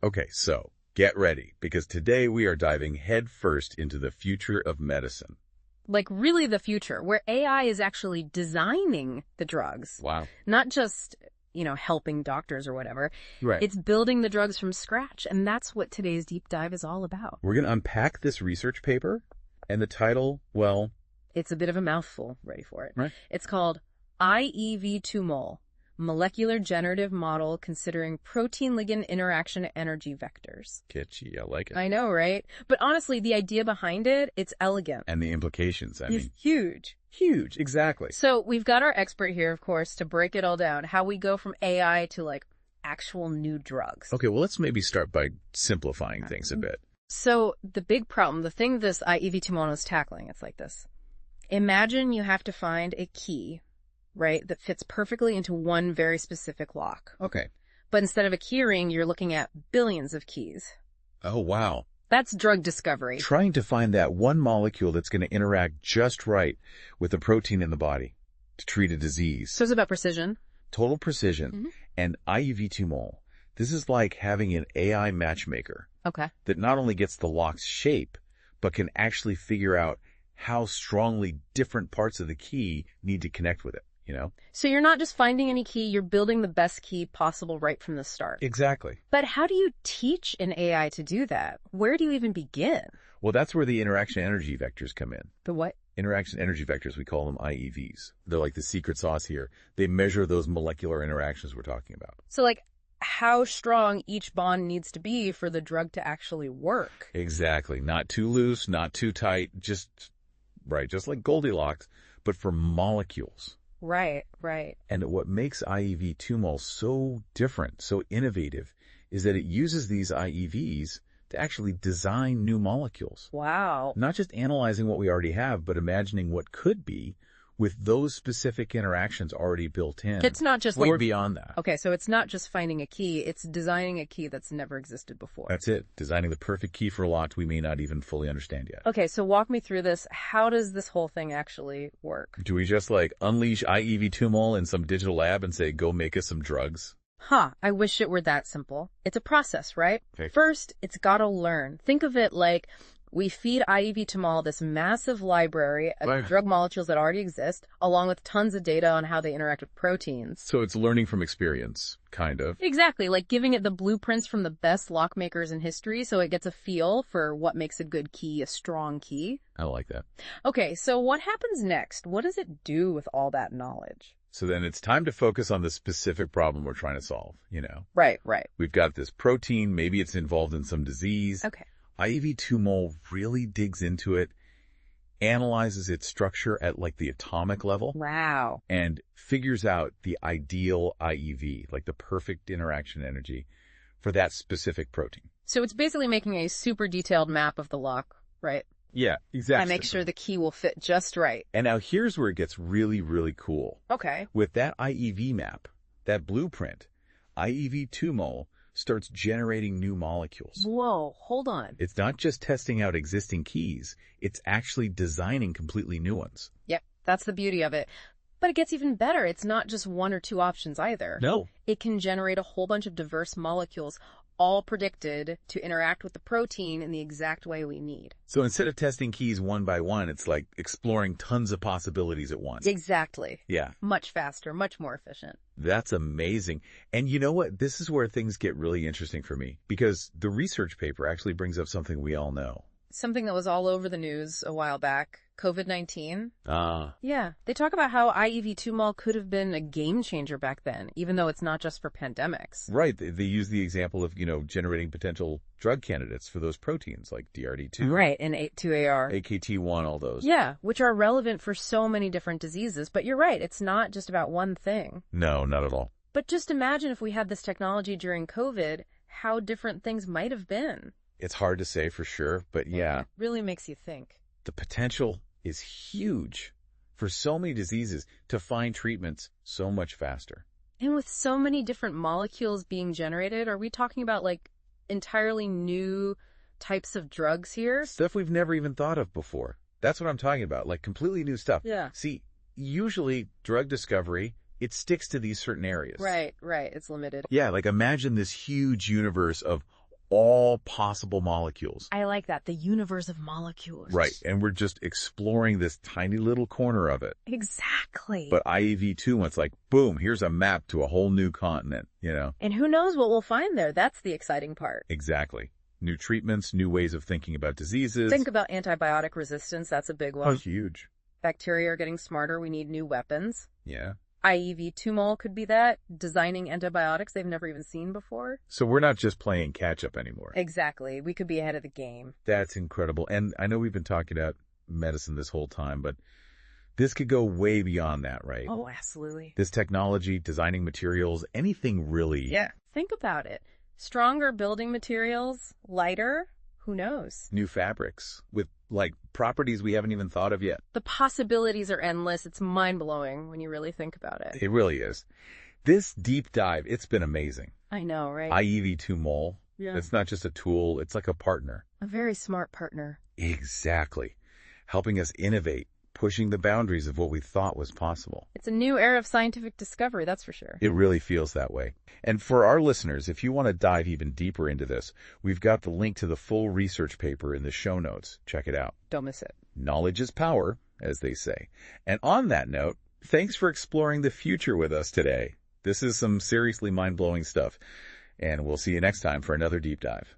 Okay, so get ready, because today we are diving headfirst into the future of medicine. Like really the future, where AI is actually designing the drugs. Wow. Not just, helping doctors or whatever. Right. It's building the drugs from scratch, and that's what today's deep dive is all about. We're going to unpack this research paper, and the title, well... It's a bit of a mouthful. Ready for it. Right. It's called IEV2MOL, Molecular Generative Model Considering Protein-Ligand Interaction Energy Vectors. Kitschy, I like it. I know, right? But honestly, the idea behind it, it's elegant. And the implications, It's huge. huge, exactly. So we've got our expert here, of course, to break it all down, how we go from AI to, actual new drugs. Okay, well, let's maybe start by simplifying things a bit. So the big problem, the thing this IEV2MOL is tackling, it's like this. Imagine you have to find a key, right, that fits perfectly into one very specific lock. Okay. But instead of a key ring, you're looking at billions of keys. Oh, wow. That's drug discovery. Trying to find that one molecule that's going to interact just right with the protein in the body to treat a disease. So it's about precision. Total precision. Mm-hmm. And IEV2MOL, this is like having an AI matchmaker Okay. that not only gets the lock's shape, but can actually figure out how strongly different parts of the key need to connect with it, So you're not just finding any key, you're building the best key possible right from the start. Exactly. But how do you teach an AI to do that? Where do you even begin? Well, that's where the interaction energy vectors come in. The what? Interaction energy vectors, we call them IEVs. They're like the secret sauce here. They measure those molecular interactions we're talking about. So how strong each bond needs to be for the drug to actually work. Exactly. Not too loose, not too tight, just like Goldilocks, but for molecules. Right, right. And what makes IEV2MOL so different, so innovative, is that it uses these IEVs to actually design new molecules. Wow. Not just analyzing what we already have, but imagining what could be with those specific interactions already built in. It's not just way beyond that. Okay, so it's not just finding a key, it's designing a key that's never existed before. That's it. Designing the perfect key for a lock we may not even fully understand yet. Okay, so walk me through this. How does this whole thing actually work? Do we just unleash IEV2MOL in some digital lab and say, go make us some drugs? I wish it were that simple. It's a process, right? Okay. First, it's gotta learn. Think of it like we feed IEV2MOL this massive library of drug molecules that already exist, along with tons of data on how they interact with proteins. So it's learning from experience, kind of. Exactly, like giving it the blueprints from the best lock makers in history so it gets a feel for what makes a good key a strong key. I like that. Okay, so what happens next? What does it do with all that knowledge? So then it's time to focus on the specific problem we're trying to solve, Right. We've got this protein, maybe it's involved in some disease. Okay. IEV2MOL really digs into it, analyzes its structure at the atomic level. Wow. And figures out the ideal IEV, the perfect interaction energy for that specific protein. So it's basically making a super detailed map of the lock, right? Yeah, exactly. I make sure the key will fit just right. And now here's where it gets really, really cool. Okay. With that IEV map, that blueprint, IEV2MOL starts generating new molecules. Whoa, hold on. It's not just testing out existing keys, it's actually designing completely new ones. Yep, that's the beauty of it. But it gets even better. It's not just one or two options either. No. It can generate a whole bunch of diverse molecules, all predicted to interact with the protein in the exact way we need. So instead of testing keys one by one, it's like exploring tons of possibilities at once. Exactly. Yeah. Much faster, much more efficient. That's amazing. And you know what? This is where things get really interesting for me, because the research paper actually brings up something we all know. Something that was all over the news a while back, COVID-19. Ah. Yeah, they talk about how IEV2MOL could have been a game changer back then, even though it's not just for pandemics. Right. They use the example of, generating potential drug candidates for those proteins like DRD2. Right, and 2AR. AKT1, all those. Yeah, which are relevant for so many different diseases. But you're right, it's not just about one thing. No, not at all. But just imagine if we had this technology during COVID, how different things might have been. It's hard to say for sure, but yeah. It really makes you think. The potential is huge for so many diseases to find treatments so much faster. And with so many different molecules being generated, are we talking about entirely new types of drugs here? Stuff we've never even thought of before. That's what I'm talking about, completely new stuff. Yeah. See, usually drug discovery, it sticks to these certain areas. Right. It's limited. Yeah, imagine this huge universe of all possible molecules. I like that. The universe of molecules. Right. And we're just exploring this tiny little corner of it. Exactly. But IEV2, it's like, boom, here's a map to a whole new continent, you know? And who knows what we'll find there? That's the exciting part. Exactly. New treatments, new ways of thinking about diseases. Think about antibiotic resistance. That's a big one. Oh, huge. Bacteria are getting smarter. We need new weapons. Yeah. IEV2MOL could be that. Designing antibiotics they've never even seen before. So we're not just playing catch-up anymore. Exactly. We could be ahead of the game. That's incredible. And I know we've been talking about medicine this whole time, but this could go way beyond that, right? Oh, absolutely. This technology, designing materials, anything really. Yeah. Think about it. Stronger building materials, lighter, who knows? New fabrics with like properties we haven't even thought of yet. The possibilities are endless. It's mind-blowing when you really think about it. It really is. This deep dive, it's been amazing. I know, right? IEV2MOL. Yeah. It's not just a tool, it's like a partner. A very smart partner. Exactly. Helping us innovate, pushing the boundaries of what we thought was possible. It's a new era of scientific discovery, that's for sure. It really feels that way. And for our listeners, if you want to dive even deeper into this, we've got the link to the full research paper in the show notes. Check it out. Don't miss it. Knowledge is power, as they say. And on that note, thanks for exploring the future with us today. This is some seriously mind-blowing stuff. And we'll see you next time for another deep dive.